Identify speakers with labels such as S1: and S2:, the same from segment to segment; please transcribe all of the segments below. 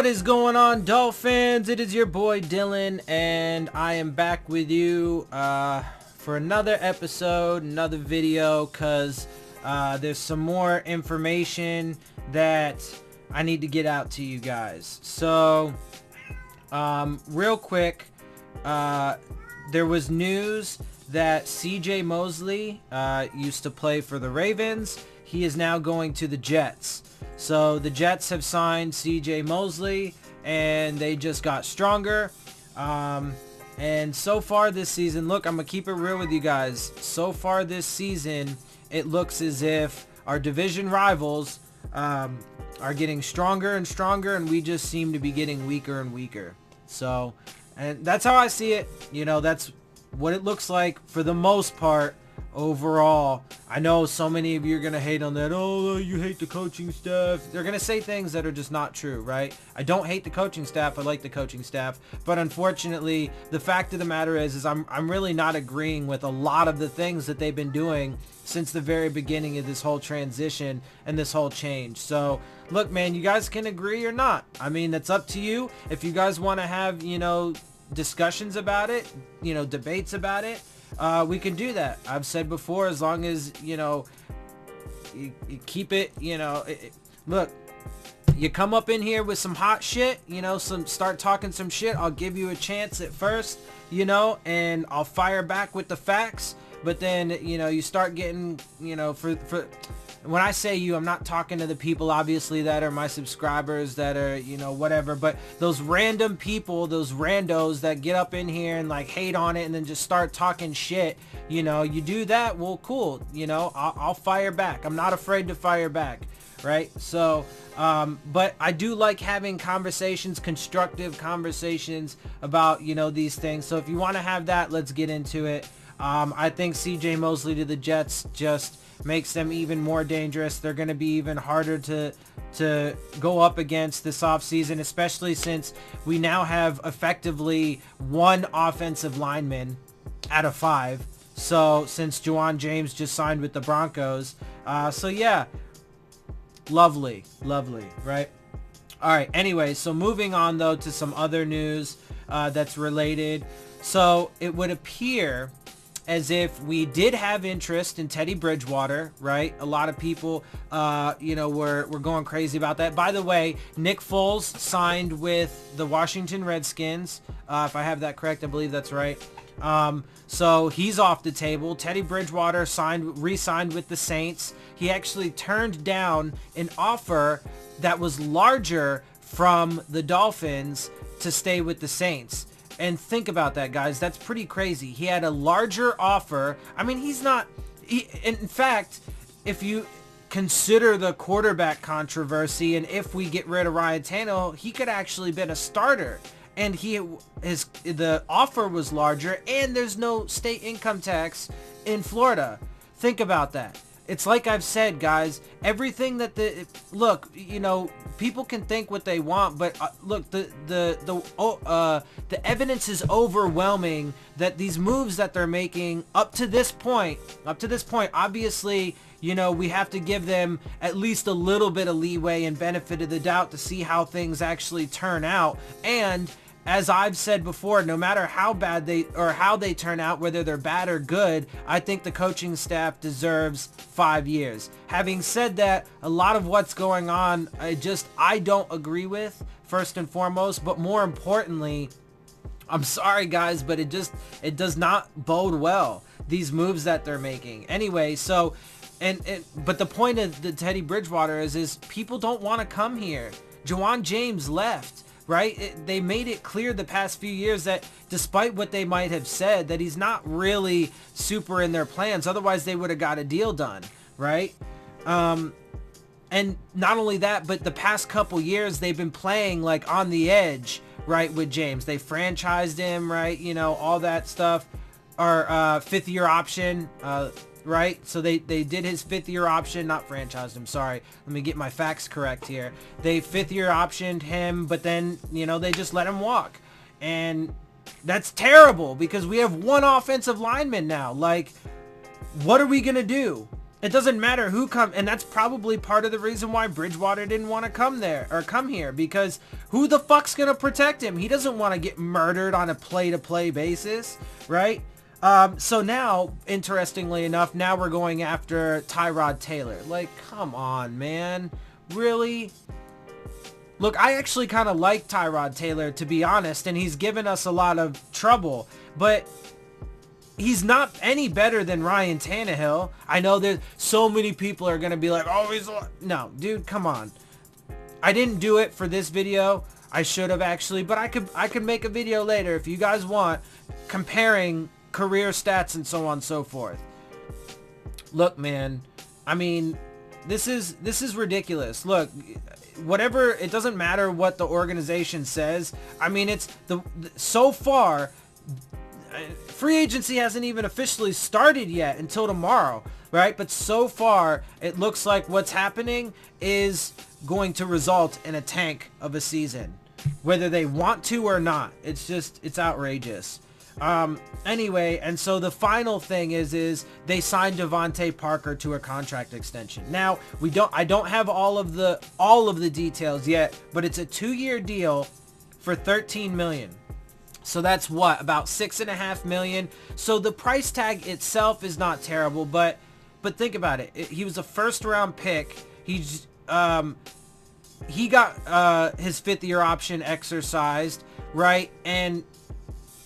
S1: What is going on, Dolphins? It is your boy Dillon, and I am back with you for another episode, another video, because there's some more information that I need to get out to you guys. So, real quick, there was news that Mosley used to play for the Ravens. He is now going to the Jets. So the Jets have signed Mosley, and they just got stronger. And so far this season, look, I'm going to keep it real with you guys. So far this season, it looks as if our division rivals are getting stronger and stronger, and we just seem to be getting weaker and weaker. So, and that's how I see it. You know, that's what it looks like for the most part. Overall, I know so many of you are going to hate on that. Oh, you hate the coaching staff. They're going to say things that are just not true, right? I don't hate the coaching staff. I like the coaching staff. But unfortunately, the fact of the matter is I'm really not agreeing with a lot of the things that they've been doing since the very beginning of this whole transition and this whole change. So, look, man, you guys can agree or not. I mean, that's up to you. If you guys want to have, you know, discussions about it, you know, debates about it, we can do that. I've said before, as long as, you know, you keep it, you know, look, you come up in here with some hot shit, you know, start talking some shit, I'll give you a chance at first, you know, and I'll fire back with the facts. But then, you know, you start getting, you know, for when I say you, I'm not talking to the people, obviously, that are my subscribers, that are, you know, whatever. But those random people, those randos that get up in here and, like, hate on it and then just start talking shit, you know, you do that, well, cool. You know, I'll fire back. I'm not afraid to fire back, right? So, but I do like having conversations, constructive conversations about, you know, these things. So if you want to have that, let's get into it. I think Mosley to the Jets just makes them even more dangerous. They're going to be even harder to go up against this offseason, especially since we now have effectively one offensive lineman out of 5. So since Juwan James just signed with the Broncos. So yeah, lovely, right? All right. Anyway, so moving on though to some other news that's related. So it would appear as if we did have interest in Teddy Bridgewater, right? A lot of people, you know, were going crazy about that. By the way, Nick Foles signed with the Washington Redskins. If I have that correct, I believe that's right. So he's off the table. Teddy Bridgewater re-signed with the Saints. He actually turned down an offer that was larger from the Dolphins to stay with the Saints. And think about that, guys. That's pretty crazy. He had a larger offer. I mean, in fact, if you consider the quarterback controversy and if we get rid of Ryan Tannehill, he could actually been a starter. And the offer was larger, and there's no state income tax in Florida. Think about that. It's like I've said, guys, everything that look, you know, people can think what they want, but look, the evidence is overwhelming that these moves that they're making up to this point, obviously, you know, we have to give them at least a little bit of leeway and benefit of the doubt to see how things actually turn out. And as I've said before, no matter how bad how they turn out, whether they're bad or good, I think the coaching staff deserves 5 years. Having said that, a lot of what's going on, I don't agree with, first and foremost, but more importantly, I'm sorry guys, but it does not bode well, these moves that they're making. Anyway, so, but the point of the Teddy Bridgewater is people don't want to come here. Juwan James left. Right? They made it clear the past few years that despite what they might have said, that he's not really super in their plans. Otherwise, they would have got a deal done, right? And not only that, but the past couple years, they've been playing like on the edge, right, with James. They franchised him, right? You know, all that stuff. Or 5th-year option, right? So they did his 5th-year option, not franchised him, sorry. Let me get my facts correct here. They 5th-year optioned him, but then, you know, they just let him walk. And that's terrible because we have one offensive lineman now. Like, what are we going to do? It doesn't matter who come, and that's probably part of the reason why Bridgewater didn't want to come there or come here, because who the fuck's gonna protect him? He doesn't want to get murdered on a play-to-play basis, right? So now, interestingly enough, now we're going after Tyrod Taylor. Like, come on, man, really? Look, I actually kind of like Tyrod Taylor, to be honest, and he's given us a lot of trouble, but he's not any better than Ryan Tannehill. I know that so many people are going to be like, oh, he's... No, dude, come on. I didn't do it for this video. I should have actually, but I could make a video later if you guys want, comparing career stats and so on and so forth. Look, man, I mean, this is ridiculous. Look, whatever, it doesn't matter what the organization says. I mean, it's so far, free agency hasn't even officially started yet until tomorrow, right? But so far, it looks like what's happening is going to result in a tank of a season, whether they want to or not. It's just, it's outrageous. Anyway, and so the final thing is they signed Devontae Parker to a contract extension. Now, I don't have all of the details yet, but it's a 2-year deal for $13 million. So that's what, about $6.5 million. So the price tag itself is not terrible, but think about it. He was a first-round pick. He got his 5th-year option exercised, right?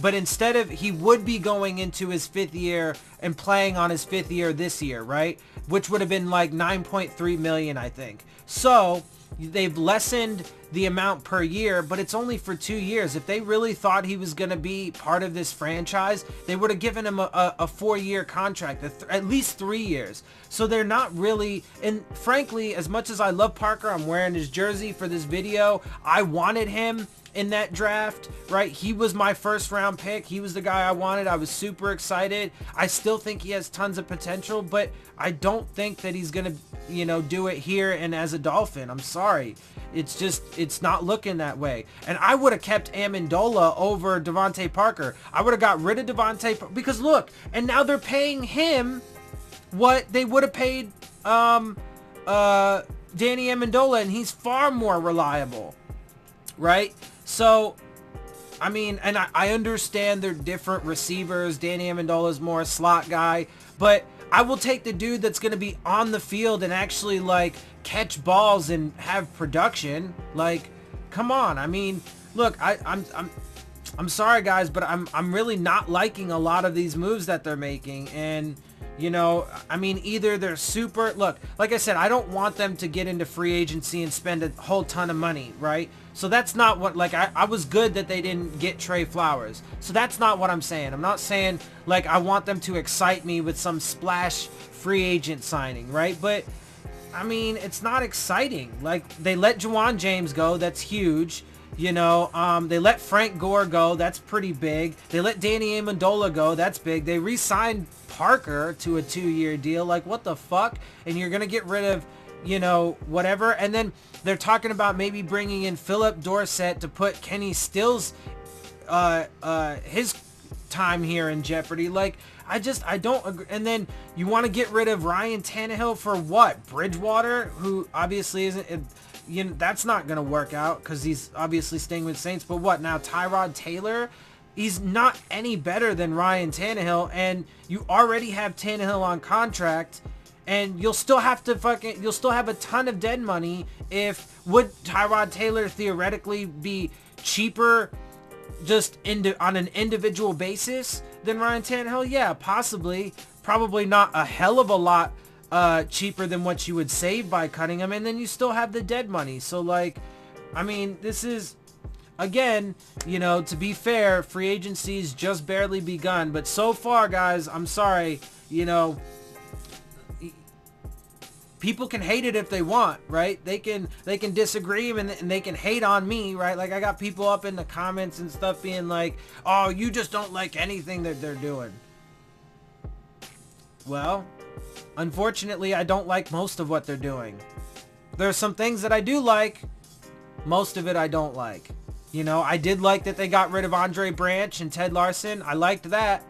S1: But instead of, he would be going into his 5th year and playing on his 5th year this year, right? Which would have been like $9.3 million, I think. So they've lessened the amount per year, but it's only for 2 years. If they really thought he was going to be part of this franchise, they would have given him a 4-year contract, at least 3 years. So they're not really, and frankly, as much as I love Parker, I'm wearing his jersey for this video. I wanted him in that draft, right? He was my first round pick. He was the guy I wanted. I was super excited. I still think he has tons of potential, but I don't think that he's gonna, do it here and as a Dolphin. I'm sorry. It's just, it's not looking that way. And I would have kept Amendola over Devontae Parker. I would have got rid of Devontae, because look, and now they're paying him what they would have paid Danny Amendola, and he's far more reliable, right? So, I mean, and I understand they're different receivers. Danny Amendola's more a slot guy, but I will take the dude that's going to be on the field and actually, like, catch balls and have production. Like, come on. I mean, look, I'm sorry, guys, but I'm really not liking a lot of these moves that they're making. And, I mean, either they're super... Look, like I said, I don't want them to get into free agency and spend a whole ton of money, right? So that's not what... Like, I was good that they didn't get Trey Flowers. So that's not what I'm saying. I'm not saying, like, I want them to excite me with some splash free agent signing, right? But, I mean, it's not exciting. Like, they let Juwan James go. That's huge. They let Frank Gore go. That's pretty big. They let Danny Amendola go. That's big. They re-signed Parker to a 2-year deal. Like, what the fuck? And you're going to get rid of, whatever. And then they're talking about maybe bringing in Philip Dorsett to put Kenny Stills, his time here in jeopardy. Like, I don't agree. And then you want to get rid of Ryan Tannehill for what? Bridgewater, who obviously isn't... that's not going to work out because he's obviously staying with Saints. But what now? Tyrod Taylor? He's not any better than Ryan Tannehill, and you already have Tannehill on contract, and you'll still have a ton of dead money. Would Tyrod Taylor theoretically be cheaper just on an individual basis than Ryan Tannehill? Yeah, possibly. Probably not a hell of a lot cheaper than what you would save by cutting him, and then you still have the dead money. So, like, I mean, this is, again, to be fair, free agency's just barely begun, but so far, guys, I'm sorry, people can hate it if they want, right? They can disagree and they can hate on me, right? Like, I got people up in the comments and stuff being like, oh, you just don't like anything that they're doing. Well, unfortunately, I don't like most of what they're doing. There are some things that I do like. Most of it I don't like. I did like that they got rid of Andre Branch and Ted Larson. I liked that.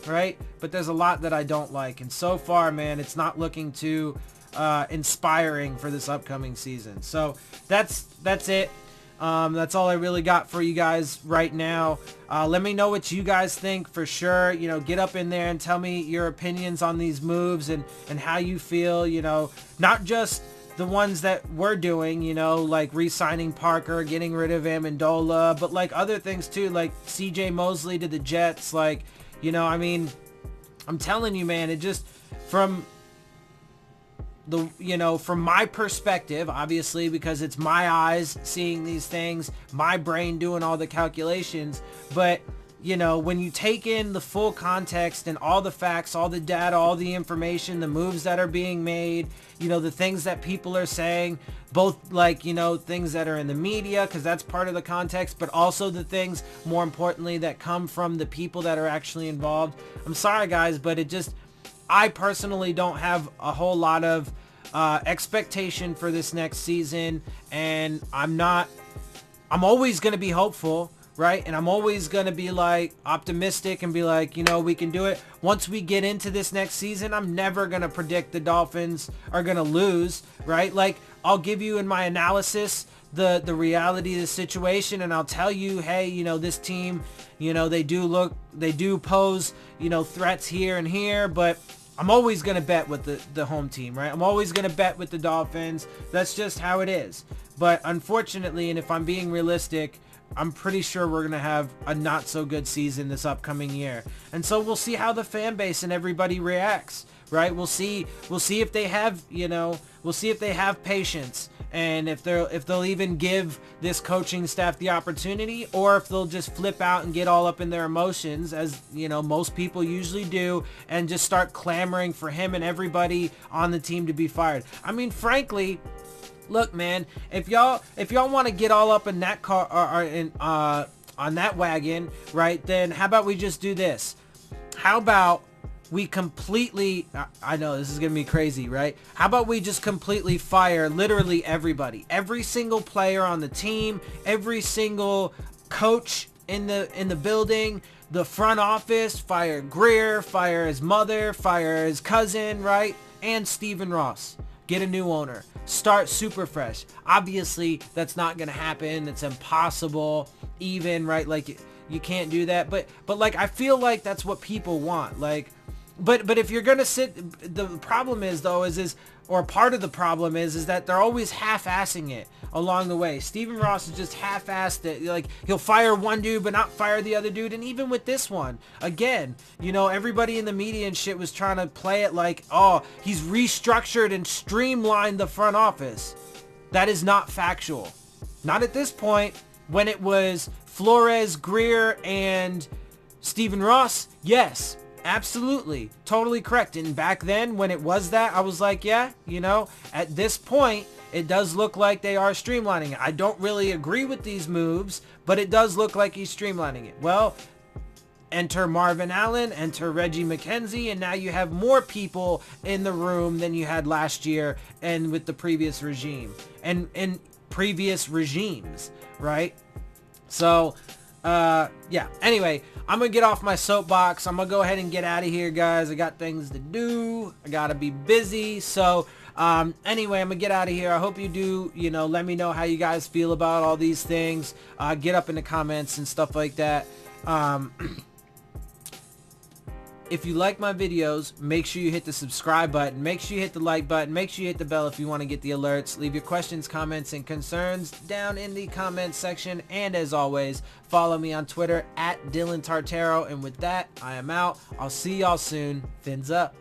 S1: right? But there's a lot that I don't like. And so far, man, it's not looking too inspiring for this upcoming season. So that's it. That's all I really got for you guys right now. Let me know what you guys think for sure. You know, get up in there and tell me your opinions on these moves and how you feel, you know, not just the ones that we're doing, you know, like re-signing Parker, getting rid of Amendola, but like other things too, like CJ Mosley to the Jets. Like, you know, I mean, I'm telling you, man, it just, from the, you know, from my perspective, obviously, because it's my eyes seeing these things, my brain doing all the calculations, but you know, when you take in the full context and all the facts, all the data, all the information, the moves that are being made, you know, the things that people are saying, both like, you know, things that are in the media, because that's part of the context, but also the things, more importantly, that come from the people that are actually involved. I'm sorry, guys, but it just, I personally don't have a whole lot of expectation for this next season, and I'm always going to be hopeful, right? And I'm always going to be like optimistic and be like, you know, we can do it. Once we get into this next season, I'm never going to predict the Dolphins are going to lose, right? Like, I'll give you in my analysis the reality of the situation, and I'll tell you, hey, you know, this team, you know, they do pose, you know, threats here and here, but I'm always going to bet with the home team, right? I'm always going to bet with the Dolphins. That's just how it is. But unfortunately, and if I'm being realistic, I'm pretty sure we're going to have a not so good season this upcoming year. And so we'll see how the fan base and everybody reacts, right? We'll see if they have, you know, we'll see if they have patience, and if they'll even give this coaching staff the opportunity, or if they'll just flip out and get all up in their emotions, as, you know, most people usually do, and just start clamoring for him and everybody on the team to be fired. I mean, frankly, look, man, if y'all want to get all up in that car or on that wagon, right, then how about we just do this? How about we completely, I know this is going to be crazy, right? How about we just completely fire literally everybody, every single player on the team, every single coach in the building, the front office, fire Greer, fire his mother, fire his cousin, right? And Stephen Ross. Get a new owner. Start super fresh. Obviously, that's not going to happen. It's impossible even, right? Like, you can't do that. But like, I feel like that's what people want. Like, but if you're going to sit, the problem is, though, or part of the problem is that they're always half-assing it along the way. Stephen Ross is just half-assed it. Like, he'll fire one dude but not fire the other dude. And even with this one, again, you know, everybody in the media and shit was trying to play it like, oh, he's restructured and streamlined the front office. That is not factual. Not at this point. When it was Flores, Greer, and Stephen Ross, yes, absolutely, totally correct. And back then, when it was that, I was like, yeah, you know, at this point, it does look like they are streamlining it. I don't really agree with these moves, but it does look like he's streamlining it. Well, enter Marvin Allen, enter Reggie McKenzie, and now you have more people in the room than you had last year and with the previous regime and previous regimes, right? So, yeah, anyway, I'm going to get off my soapbox. I'm going to go ahead and get out of here, guys. I got things to do. I got to be busy. So, anyway, I'm going to get out of here. I hope you do, you know, let me know how you guys feel about all these things. Get up in the comments and stuff like that. If you like my videos, make sure you hit the subscribe button. Make sure you hit the like button. Make sure you hit the bell if you want to get the alerts. Leave your questions, comments, and concerns down in the comments section. And as always, follow me on Twitter @Dillon Tartaro. And with that, I am out. I'll see y'all soon. Fins up.